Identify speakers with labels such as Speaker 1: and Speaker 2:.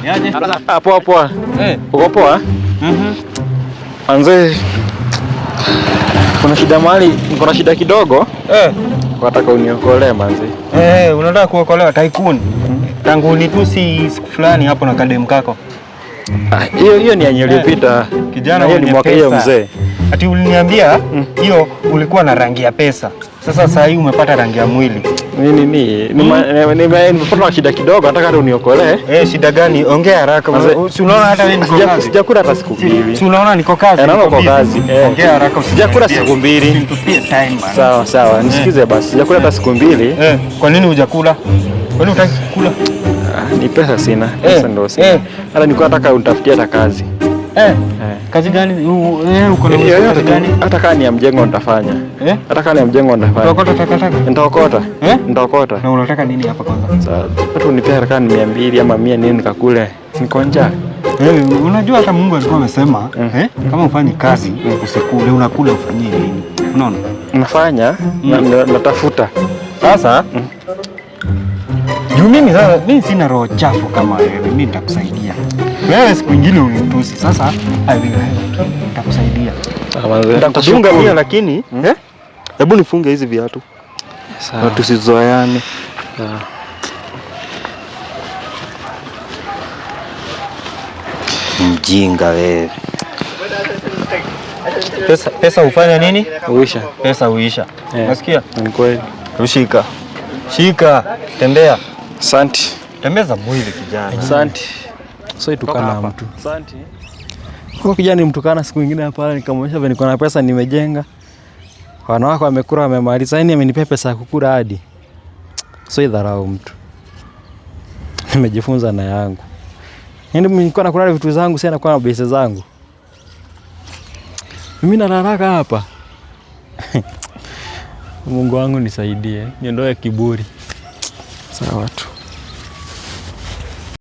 Speaker 1: Yaje?
Speaker 2: Poa poa. Uko poa? Anze. Kuna shida mali, niko na shida kidogo. Nataka uniokolee manzi.
Speaker 1: Unataka kuokolewa tycoon? Tangu unitusi siku fulani hapo na kadem kako.
Speaker 2: Hiyo ni yenye iliyopita.
Speaker 1: Kijana
Speaker 2: hiyo ni mwaka hiyo mzee.
Speaker 1: Ati uliniambia hiyo ulikuwa na rangi ya pesa. Sasa hii umepata rangi ya mwili. Nimepata shida kidogo, nataka uniokolee. Shida gani? Ongea haraka. Si unaona hata wewe niko kazi.
Speaker 2: Sijakula hata siku mbili.
Speaker 1: Si unaona niko kazi.
Speaker 2: Niko kazi.
Speaker 1: Ongea haraka.
Speaker 2: Sijakula siku mbili.
Speaker 1: Nitupie time bana.
Speaker 2: Sawa. Nisikize basi. Sijakula hata siku mbili.
Speaker 1: Kwa nini hujakula? Kwani hutaki kukula?
Speaker 2: Ni pesa sina. Pesa ndio sina. Hata nilikuwa nataka unitafutie hata kazi.
Speaker 1: Kazi gani? Uko na kazi gani?
Speaker 2: Hata kama ni ya mjengo nitafanya. Hata kama ni ya mjengo nitafanya.
Speaker 1: Utaokota takataka?
Speaker 2: Nitaokota.
Speaker 1: Na unataka nini hapa kwanza?
Speaker 2: Sasa watu nipea haraka 200 ama 100 nini nikakule. Niko njaa.
Speaker 1: Unajua hata Mungu alikuwa amesema kama ufanye kazi usikule, unakula ufanyie nini? Unaona?
Speaker 2: Nafanya natafuta.
Speaker 1: Sasa mimi sina roho chafu kama wewe. Mimi nitakusaidia. Wewe siku nyingine unitusi. Sasa nitakusaidia. Nitakudunga pia lakini hebu nifunge hizi viatu. Sawa. Tusizoeane. Sawa. Mjinga wewe. Pesa hufanya nini?
Speaker 2: Huisha.
Speaker 1: Pesa huisha. Unasikia?
Speaker 2: Ni kweli.
Speaker 1: Shika. Tembea.
Speaker 2: Asante.
Speaker 1: Tembeza mwili kijana.
Speaker 2: Asante. Sio itukana mtu. Asante. Kwa kijana mtukana siku nyingine hapa nikamwonyesha vile niko na pesa nimejenga. Wanawake wamekula wamemaliza, yani amenipea pesa ya kukula hadi. Sio idharau mtu. Nimejifunza na yangu. Yaani mimi nilikuwa nakula vitu zangu, sasa nakuwa na pesa zangu. Mimi nalalaka hapa. Mungu wangu nisaidie. Niondoe kiburi. Sawa tu.